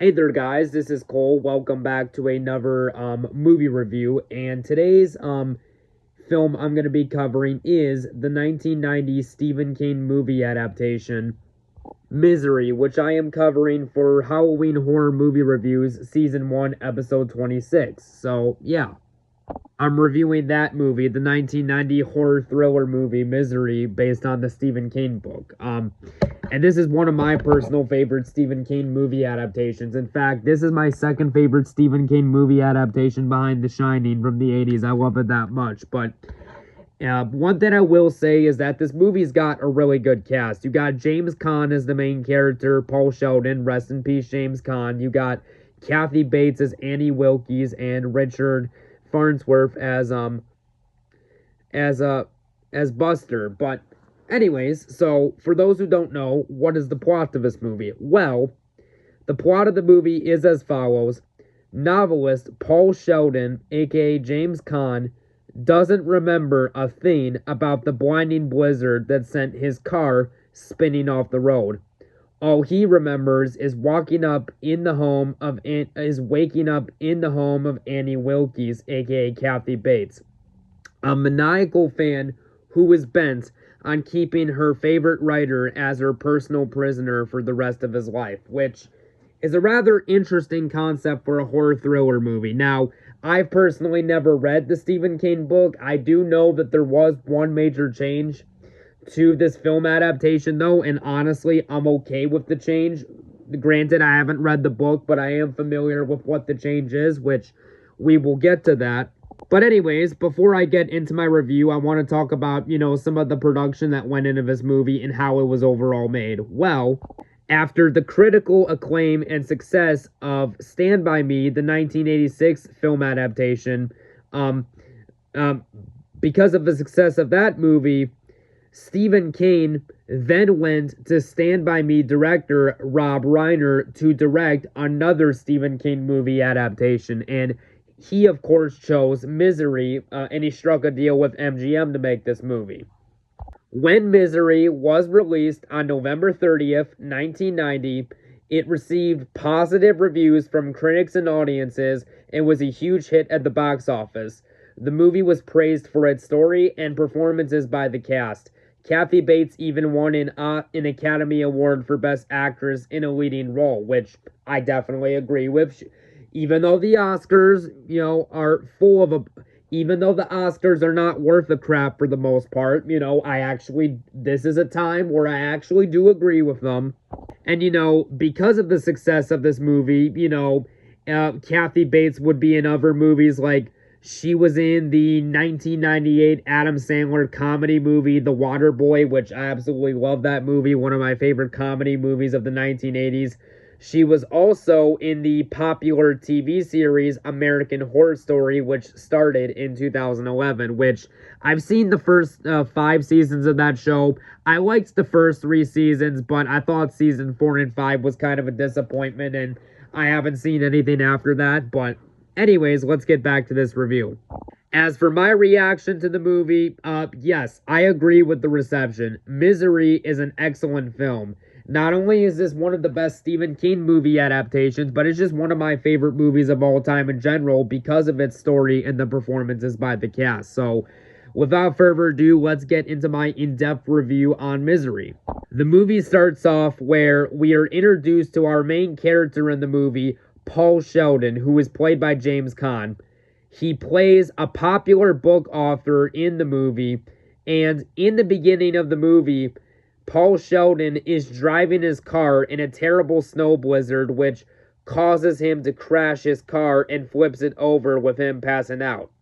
Hey there, guys. This is Cole. Welcome back to another movie review. And today's film I'm going to be covering is the 1990 Stephen King movie adaptation, Misery, which I am covering for Halloween Horror Movie Reviews, Season 1, Episode 26. So, yeah. I'm reviewing that movie, the 1990 horror thriller movie Misery, based on the Stephen King book. And this is one of my personal favorite Stephen King movie adaptations. In fact, this is my second favorite Stephen King movie adaptation behind The Shining from the 80s. I love it that much. But one thing I will say is that this movie's got a really good cast. You got James Caan as the main character, Paul Sheldon, rest in peace, James Caan. You got Kathy Bates as Annie Wilkes and Richard Farnsworth as Buster. But anyways, so for those who don't know, what is the plot of this movie? Well, the plot of the movie is as follows. Novelist Paul Sheldon, aka James Caan, doesn't remember a thing about the blinding blizzard that sent his car spinning off the road. All he remembers is waking up in the home of Annie Wilkes, aka Kathy Bates, a maniacal fan who is bent on keeping her favorite writer as her personal prisoner for the rest of his life, which is a rather interesting concept for a horror thriller movie. Now, I've personally never read the Stephen King book. I do know that there was one major change to this film adaptation, though, and honestly, I'm okay with the change. Granted, I haven't read the book, but I am familiar with what the change is, which we will get to that. But anyways, before I get into my review, I want to talk about, some of the production that went into this movie and how it was overall made. Well, after the critical acclaim and success of Stand By Me, the 1986 film adaptation, because of the success of that movie, Stephen King then went to Stand By Me director Rob Reiner to direct another Stephen King movie adaptation. And he, of course, chose Misery, and he struck a deal with MGM to make this movie. When Misery was released on November 30th, 1990, it received positive reviews from critics and audiences and was a huge hit at the box office. The movie was praised for its story and performances by the cast. Kathy Bates even won an Academy Award for Best Actress in a Leading Role, which I definitely agree with. Even though the Oscars, are full of even though the Oscars are not worth a crap for the most part, this is a time where I actually do agree with them. And, because of the success of this movie, Kathy Bates would be in other movies like she was in the 1998 Adam Sandler comedy movie, The Waterboy, which I absolutely love that movie, one of my favorite comedy movies of the 1980s. She was also in the popular TV series American Horror Story, which started in 2011, which I've seen the first 5 seasons of that show. I liked the first 3 seasons, but I thought season 4 and 5 was kind of a disappointment, and I haven't seen anything after that. But anyways, let's get back to this review. As for my reaction to the movie, yes, I agree with the reception. Misery is an excellent film. Not only is this one of the best Stephen King movie adaptations, but it's just one of my favorite movies of all time in general because of its story and the performances by the cast. So, without further ado, let's get into my in-depth review on Misery. The movie starts off where we are introduced to our main character in the movie, Paul Sheldon, who is played by James Caan. He plays a popular book author in the movie, and in the beginning of the movie, Paul Sheldon is driving his car in a terrible snow blizzard, which causes him to crash his car and flips it over with him passing out.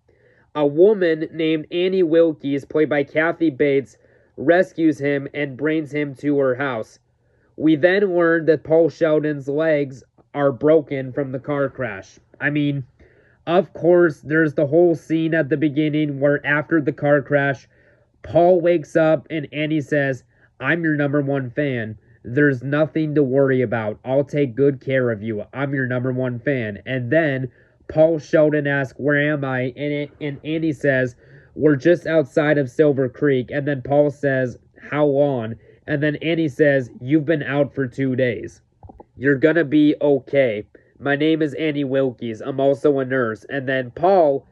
A woman named Annie Wilkes, played by Kathy Bates, rescues him and brings him to her house. We then learn that Paul Sheldon's legs are broken from the car crash. Of course, there's the whole scene at the beginning where after the car crash, Paul wakes up and Annie says, "I'm your number one fan. There's nothing to worry about. I'll take good care of you. I'm your number one fan." And then Paul Sheldon asks, "Where am I?" And Annie says, "We're just outside of Silver Creek." And then Paul says, "How long?" And then Annie says, "You've been out for 2 days." You're gonna be okay. My name is Annie Wilkes. I'm also a nurse. And then Paul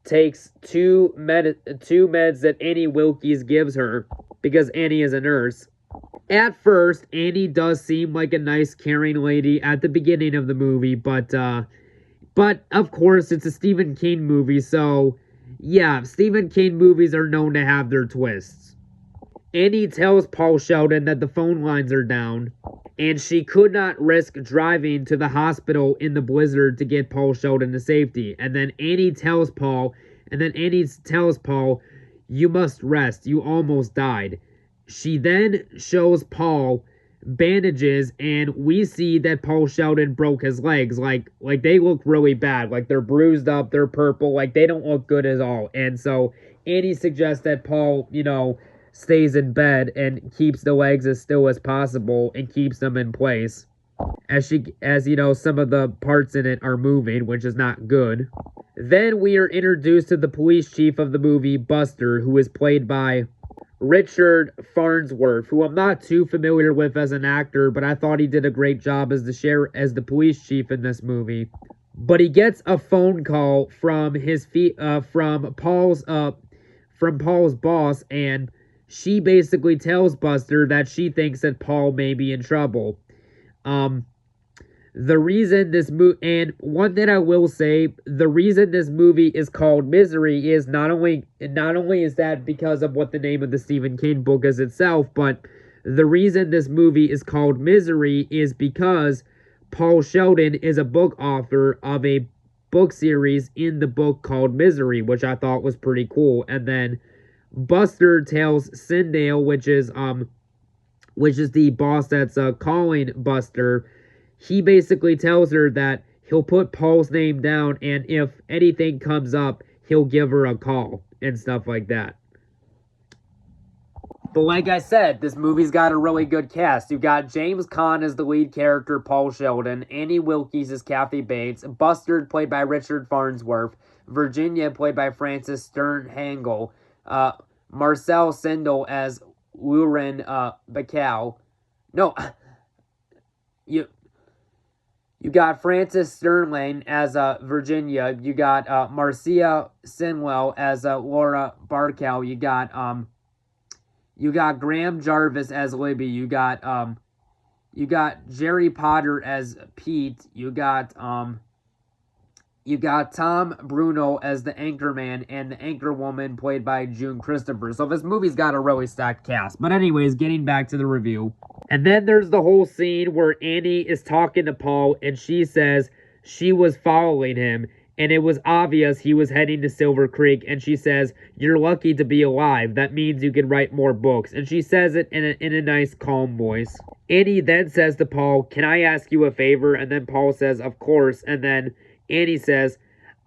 takes two meds that Annie Wilkes gives her because Annie is a nurse. At first, Annie does seem like a nice, caring lady at the beginning of the movie, but of course, it's a Stephen King movie, so yeah, Stephen King movies are known to have their twists. Annie tells Paul Sheldon that the phone lines are down, and she could not risk driving to the hospital in the blizzard to get Paul Sheldon to safety. And then Annie tells Paul, you must rest. You almost died. She then shows Paul bandages, and we see that Paul Sheldon broke his legs. Like they look really bad. Like they're bruised up, they're purple, like they don't look good at all. And so Annie suggests that Paul, stays in bed and keeps the legs as still as possible and keeps them in place. As some of the parts in it are moving, which is not good. Then we are introduced to the police chief of the movie, Buster, who is played by Richard Farnsworth, who I'm not too familiar with as an actor, but I thought he did a great job as the police chief in this movie. But he gets a phone call from Paul's boss, and she basically tells Buster that she thinks that Paul may be in trouble. The reason this movie, and one thing I will say, the reason this movie is called Misery is not only is that because of what the name of the Stephen King book is itself, but the reason this movie is called Misery is because Paul Sheldon is a book author of a book series in the book called Misery, which I thought was pretty cool. And then Buster tells Sindale, which is the boss that's calling Buster. He basically tells her that he'll put Paul's name down, and if anything comes up, he'll give her a call and stuff like that. But like I said, this movie's got a really good cast. You've got James Caan as the lead character, Paul Sheldon. Annie Wilkes as Kathy Bates. Buster, played by Richard Farnsworth. Virginia, played by Frances Sternhagel. Marcel Sindel as Lauren Bacall. No, you got Frances Sterling as Virginia. You got Marcia Sinwell as Laura Barkow. You got Graham Jarvis as Libby. You got Jerry Potter as Pete. You got Tom Bruno as the Anchorman, and the Anchorwoman played by June Christopher. So this movie's got a really stacked cast. But anyways, getting back to the review. And then there's the whole scene where Annie is talking to Paul, and she says she was following him, and it was obvious he was heading to Silver Creek, and she says, "You're lucky to be alive. That means you can write more books." And she says it in a nice, calm voice. Annie then says to Paul, "Can I ask you a favor?" And then Paul says, "Of course." And then Annie says,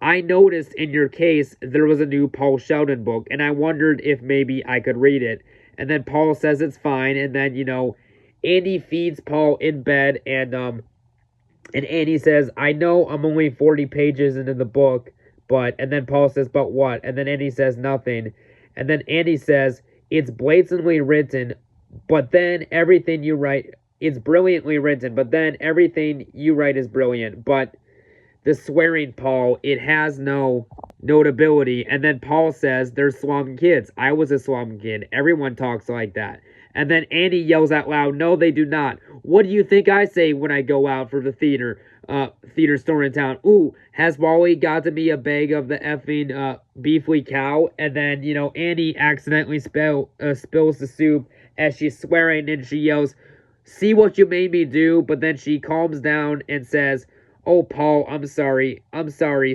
"I noticed in your case there was a new Paul Sheldon book, and I wondered if maybe I could read it." And then Paul says it's fine, and then, Annie feeds Paul in bed, and Annie says, "I know I'm only 40 pages into the book, and then Paul says, "But what?" And then Annie says, "Nothing." And then Annie says, "It's blatantly written, but then everything you write, it's brilliantly written, but then everything you write is brilliant. But the swearing, Paul, it has no notability." And then Paul says, "They're slum kids. I was a slum kid. Everyone talks like that." And then Annie yells out loud, "No, they do not. What do you think I say when I go out for the theater store in town? Ooh, has Wally got to me a bag of the effing beefly cow?" And then, Annie accidentally spills the soup as she's swearing, and she yells, "See what you made me do?" But then she calms down and says, "Oh, Paul, I'm sorry.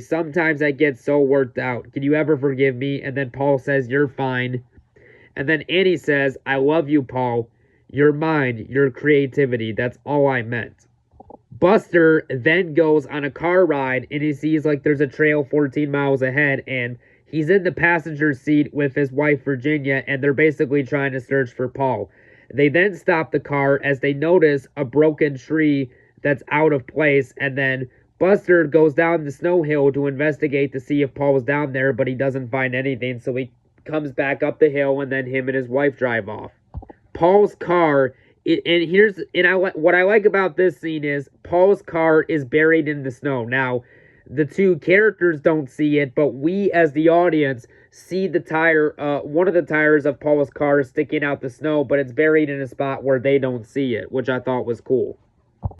Sometimes I get so worked out. Can you ever forgive me?" And then Paul says, "You're fine." And then Annie says, "I love you, Paul. Your mind, your creativity. That's all I meant." Buster then goes on a car ride, and he sees there's a trail 14 miles ahead, and he's in the passenger seat with his wife, Virginia, and they're basically trying to search for Paul. They then stop the car as they notice a broken tree that's out of place, and then Buster goes down the snow hill to investigate to see if Paul's down there, but he doesn't find anything, so he comes back up the hill, and then him and his wife drive off. Paul's car What I like about this scene is Paul's car is buried in the snow. Now, the two characters don't see it, but we as the audience see the tire, one of the tires of Paul's car sticking out the snow, but it's buried in a spot where they don't see it, which I thought was cool.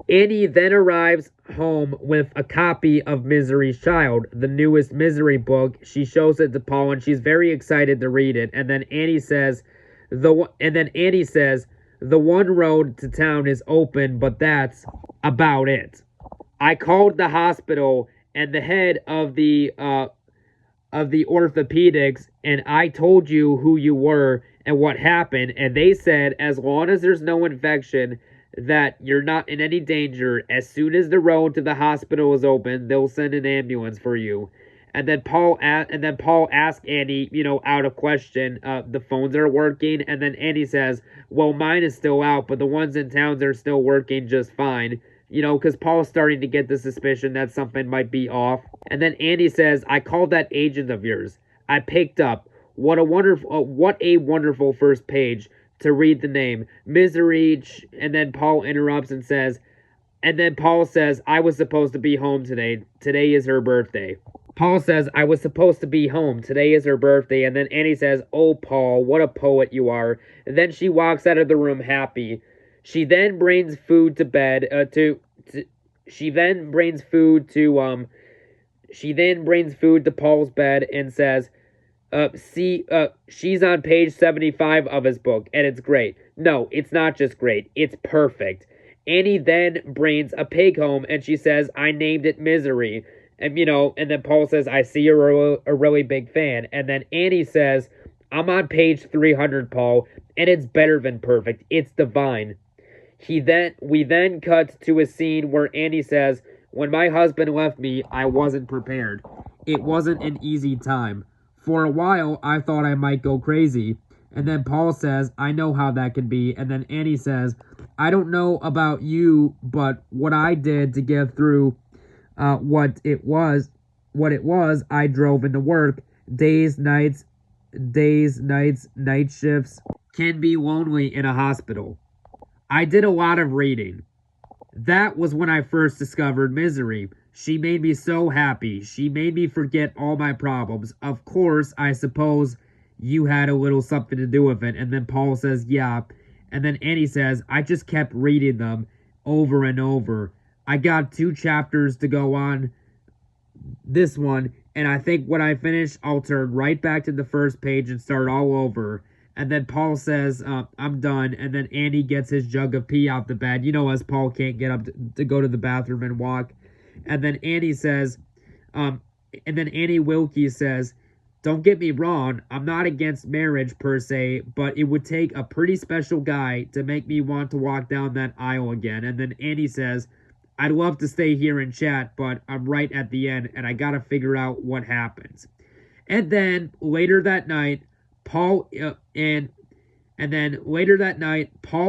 Annie then arrives home with a copy of Misery's Child, the newest Misery book. She shows it to Paul, and she's very excited to read it. And then Annie says, the one road to town is open, but that's about it. I called the hospital and the head of the orthopedics, and I told you who you were and what happened, and they said as long as there's no infection, that you're not in any danger. As soon as the road to the hospital is open, they'll send an ambulance for you. And then Paul asked Annie, out of question, the phones are working, and then Annie says, well, mine is still out, but the ones in towns are still working just fine. Because Paul's starting to get the suspicion that something might be off. And then Andy says, I called that agent of yours. I picked up. What a wonderful first page to read the name. Misery. And then Paul interrupts and says, I was supposed to be home today. Today is her birthday. Paul says, I was supposed to be home. Today is her birthday. And then Annie says, oh, Paul, what a poet you are. And then she walks out of the room happy. She then brings food to bed she then brings food to Paul's bed and says, she's on page 75 of his book, and it's great. No, it's not just great, it's perfect. Annie then brings a pig home, and she says, I named it Misery. And, and then Paul says, I see you're a really big fan. And then Annie says, I'm on page 300, Paul, and it's better than perfect. It's divine. We then cut to a scene where Annie says, when my husband left me, I wasn't prepared. It wasn't an easy time. For a while, I thought I might go crazy. And then Paul says, I know how that can be. And then Annie says, I don't know about you, but what I did to get through what it was, I drove into work. Days, nights, night shifts. Can be lonely in a hospital. I did a lot of reading. That was when I first discovered Misery. She made me so happy. She made me forget all my problems. Of course, I suppose you had a little something to do with it. And then Paul says, yeah. And then Annie says, I just kept reading them over and over. I got 2 chapters to go on this one. And I think when I finish, I'll turn right back to the first page and start all over. And then Paul says, I'm done. And then Andy gets his jug of pee out the bed. As Paul can't get up to go to the bathroom and walk. And then Andy says, Annie Wilkie says, don't get me wrong, I'm not against marriage per se, but it would take a pretty special guy to make me want to walk down that aisle again. And then Andy says, I'd love to stay here and chat, but I'm right at the end and I gotta figure out what happens. And then later that night, Paul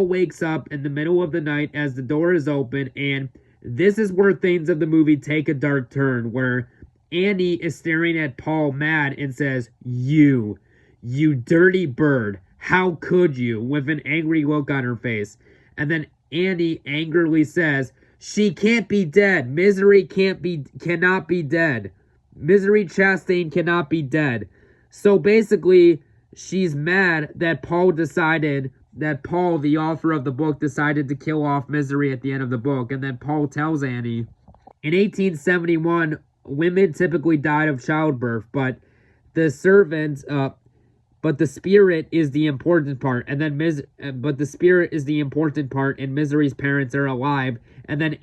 wakes up in the middle of the night as the door is open, and this is where things of the movie take a dark turn, where Annie is staring at Paul mad and says, you dirty bird, how could you, with an angry look on her face. And then Annie angrily says, she can't be dead. Misery cannot be dead. Misery Chastain cannot be dead. So basically, she's mad that Paul, the author of the book, decided to kill off Misery at the end of the book. And then Paul tells Annie, in 1871, women typically died of childbirth, but the spirit is the important part. And then but the spirit is the important part, and Misery's parents are alive. And then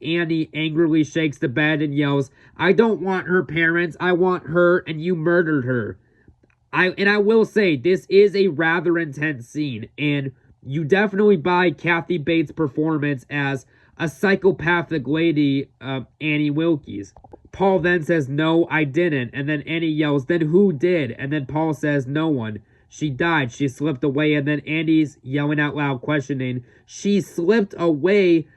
Annie angrily shakes the bed and yells, I don't want her parents, I want her, and you murdered her. I will say, this is a rather intense scene, and you definitely buy Kathy Bates' performance as a psychopathic lady, Annie Wilkes. Paul then says, no, I didn't, and then Annie yells, then who did? And then Paul says, no one. She died, she slipped away, and then Annie's yelling out loud, questioning, she slipped away?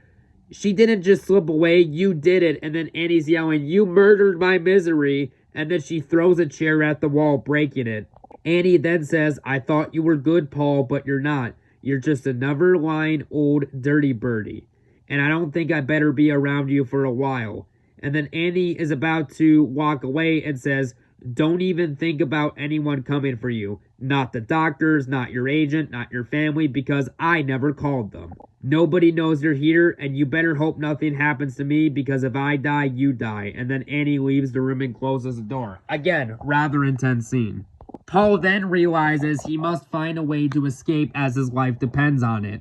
She didn't just slip away, you did it. And then Annie's yelling, you murdered my Misery. And then she throws a chair at the wall, breaking it. Annie then says, I thought you were good, Paul, but you're not. You're just another lying old dirty birdie. And I don't think I better be around you for a while. And then Andy is about to walk away and says, don't even think about anyone coming for you. Not the doctors, not your agent, not your family, because I never called them. Nobody knows you're here, and you better hope nothing happens to me, because if I die, you die. And then Annie leaves the room and closes the door. Again, rather intense scene. Paul then realizes he must find a way to escape as his life depends on it.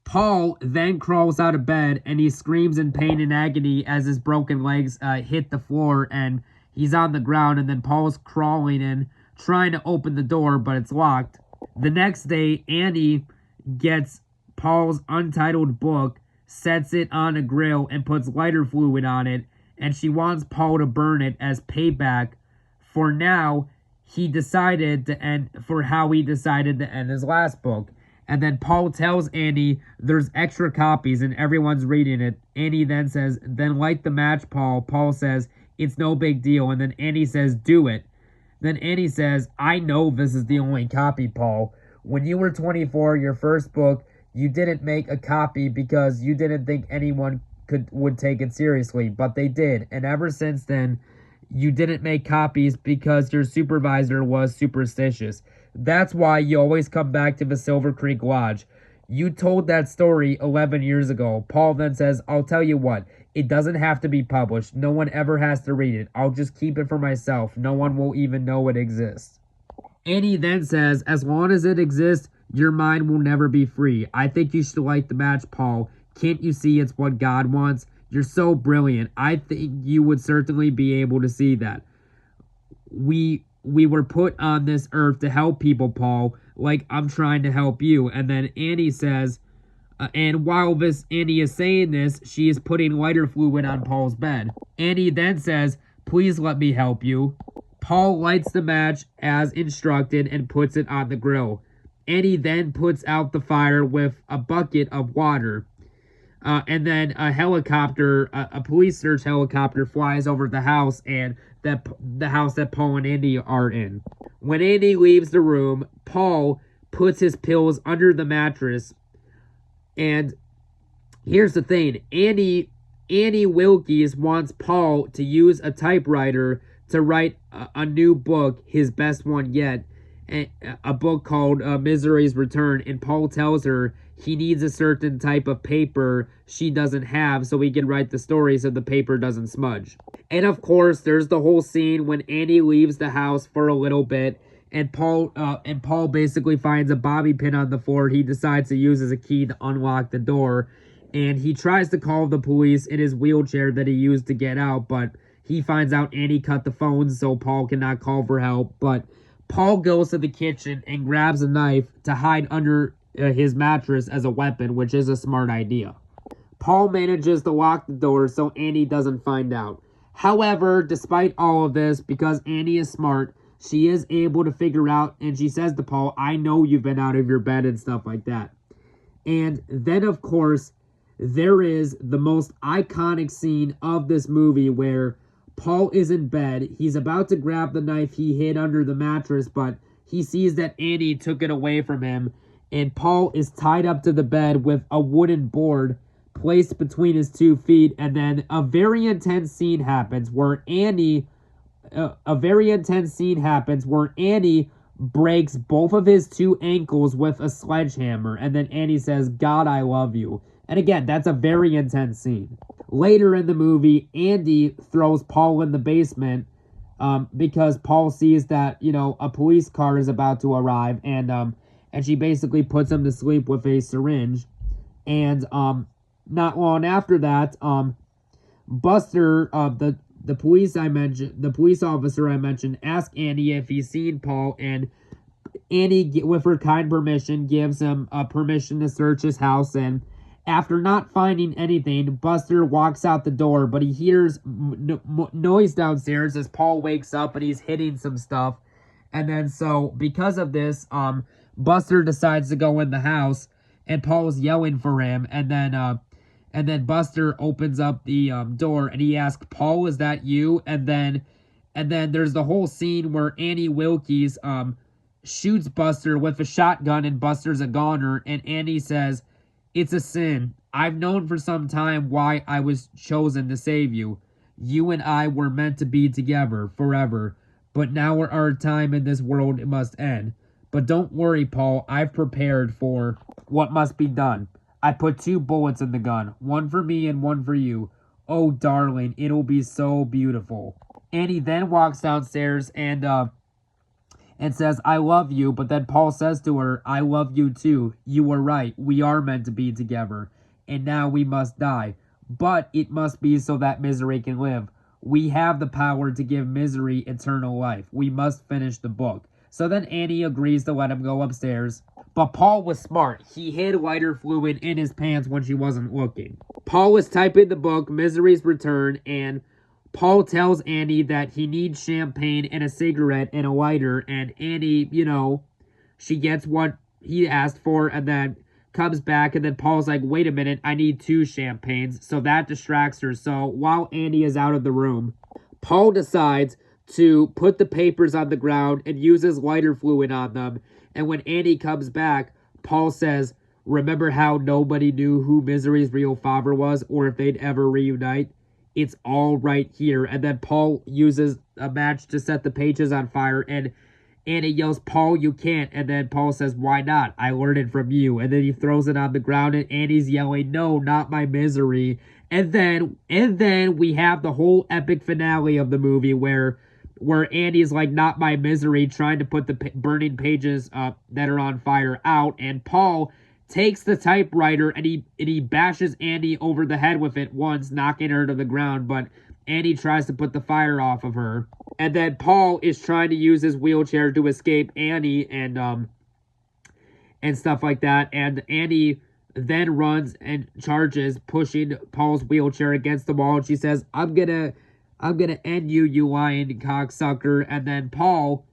Paul then crawls out of bed, and he screams in pain and agony as his broken legs hit the floor, and he's on the ground, and then Paul's crawling in, trying to open the door, but it's locked. The next day, Annie gets Paul's untitled book, sets it on a grill, and puts lighter fluid on it, and she wants Paul to burn it as payback for how he decided to end his last book. And then Paul tells Annie there's extra copies and everyone's reading it. Annie then says, then light the match, Paul. Paul says, it's no big deal. And then Annie says, do it. Then Annie says, I know this is the only copy, Paul. When you were 24, your first book, you didn't make a copy because you didn't think anyone would take it seriously, but they did. And ever since then, you didn't make copies because your supervisor was superstitious. That's why you always come back to the Silver Creek Lodge. You told that story 11 years ago. Paul then says, I'll tell you what, it doesn't have to be published. No one ever has to read it. I'll just keep it for myself. No one will even know it exists. Annie then says, as long as it exists, your mind will never be free. I think you should light the match, Paul. Can't you see it's what God wants? You're so brilliant. I think you would certainly be able to see that. We were put on this earth to help people, Paul, like I'm trying to help you. And then Annie says, and while Annie is saying this, she is putting lighter fluid on Paul's bed. Annie then says, please let me help you. Paul lights the match as instructed and puts it on the grill. Annie then puts out the fire with a bucket of water. And then a police search helicopter flies over the house and the house that Paul and Andy are in. When Andy leaves the room, Paul puts his pills under the mattress. And here's the thing. Annie Wilkes wants Paul to use a typewriter to write a new book, his best one yet. A book called Misery's Return. And Paul tells her he needs a certain type of paper she doesn't have so he can write the story so the paper doesn't smudge. And of course, there's the whole scene when Andy leaves the house for a little bit and Paul basically finds a bobby pin on the floor. He decides to use as a key to unlock the door, and he tries to call the police in his wheelchair that he used to get out, but he finds out Andy cut the phones so Paul cannot call for help. But Paul goes to the kitchen and grabs a knife to hide under his mattress as a weapon, which is a smart idea. Paul manages to lock the door so Annie doesn't find out. However, despite all of this, because Annie is smart, she is able to figure out, and she says to Paul, I know you've been out of your bed and stuff like that. And then, of course, there is the most iconic scene of this movie where Paul is in bed. He's about to grab the knife he hid under the mattress, but he sees that Annie took it away from him, and Paul is tied up to the bed with a wooden board placed between his 2 feet, and then a very intense scene happens where Annie breaks both of his 2 ankles with a sledgehammer, and then Annie says, God, I love you. And again, that's a very intense scene. Later in the movie, Andy throws Paul in the basement because Paul sees that, a police car is about to arrive, and she basically puts him to sleep with a syringe. And not long after that, Buster, the police officer I mentioned, asks Andy if he's seen Paul, and Annie, with her kind permission, gives him permission to search his house. And after not finding anything, Buster walks out the door, but he hears noise downstairs as Paul wakes up and he's hitting some stuff. And then so because of this, Buster decides to go in the house, and Paul's yelling for him, and then Buster opens up the door and he asks, Paul, is that you? And then there's the whole scene where Annie Wilkes shoots Buster with a shotgun, and Buster's a goner, and Andy says, "It's a sin. I've known for some time why I was chosen to save you. You and I were meant to be together forever, but now our time in this world must end. But don't worry, Paul, I've prepared for what must be done. I put 2 bullets in the gun, one for me and one for you. Oh, darling, it'll be so beautiful." Andy then walks downstairs and says, "I love you," but then Paul says to her, "I love you too. You were right. We are meant to be together. And now we must die. But it must be so that Misery can live. We have the power to give Misery eternal life. We must finish the book." So then Annie agrees to let him go upstairs. But Paul was smart. He hid lighter fluid in his pants when she wasn't looking. Paul was typing the book, Misery's Return, and Paul tells Annie that he needs champagne and a cigarette and a lighter, and Annie, she gets what he asked for and then comes back, and then Paul's like, "Wait a minute, I need 2 champagnes," so that distracts her. So while Annie is out of the room, Paul decides to put the papers on the ground and uses lighter fluid on them, and when Annie comes back, Paul says, "Remember how nobody knew who Misery's real father was or if they'd ever reunite? It's all right here." And then Paul uses a match to set the pages on fire, and Annie yells, "Paul, you can't." And then Paul says, "Why not? I learned it from you." And then he throws it on the ground, and Annie's yelling, "No, not my Misery." And then we have the whole epic finale of the movie where Annie's like, "Not my Misery," trying to put the burning pages that are on fire out, and Paul takes the typewriter and he bashes Annie over the head with it once, knocking her to the ground, but Annie tries to put the fire off of her. And then Paul is trying to use his wheelchair to escape Annie and stuff like that. And Annie then runs and charges, pushing Paul's wheelchair against the wall. And she says, I'm gonna end you, you lying cocksucker." And then Paul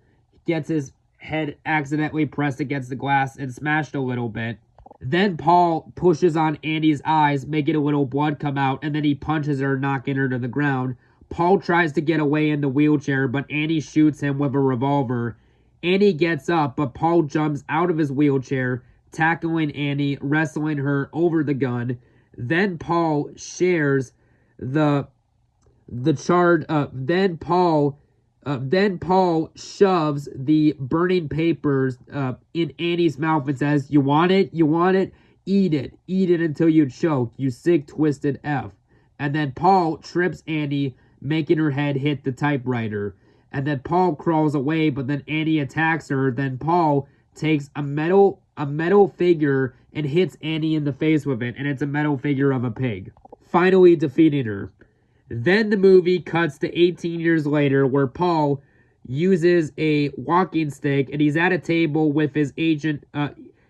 gets his head accidentally pressed against the glass and smashed a little bit. Then Paul pushes on Annie's eyes, making a little blood come out, and then he punches her, knocking her to the ground. Paul tries to get away in the wheelchair, but Annie shoots him with a revolver. Annie gets up, but Paul jumps out of his wheelchair, tackling Annie, wrestling her over the gun. Then Paul shares then Paul shoves the burning papers in Annie's mouth and says, "You want it? You want it? Eat it. Eat it until you choke, you sick, twisted F." And then Paul trips Annie, making her head hit the typewriter. And then Paul crawls away, but then Annie attacks her. Then Paul takes a metal figure and hits Annie in the face with it, and it's a metal figure of a pig, finally defeating her. Then the movie cuts to 18 years later, where Paul uses a walking stick and he's at a table with his agent.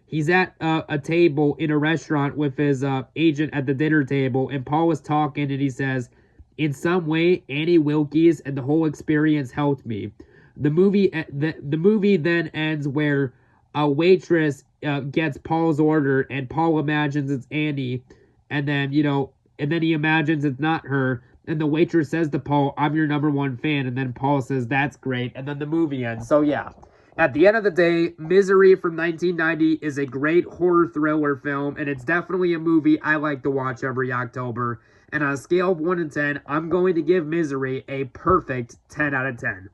He's at a table in a restaurant with his agent at the dinner table, and Paul is talking and he says, "In some way, Annie Wilkes and the whole experience helped me." The movie then ends where a waitress gets Paul's order, and Paul imagines it's Annie, and then he imagines it's not her. And the waitress says to Paul, "I'm your #1 fan." And then Paul says, "That's great." And then the movie ends. So yeah, at the end of the day, Misery from 1990 is a great horror thriller film. And it's definitely a movie I like to watch every October. And on a scale of 1 to 10, I'm going to give Misery a perfect 10 out of 10.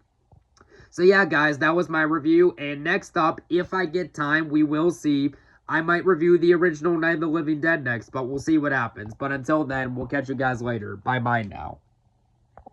So yeah, guys, that was my review. And next up, if I get time, we will see. I might review the original Night of the Living Dead next, but we'll see what happens. But until then, we'll catch you guys later. Bye-bye now.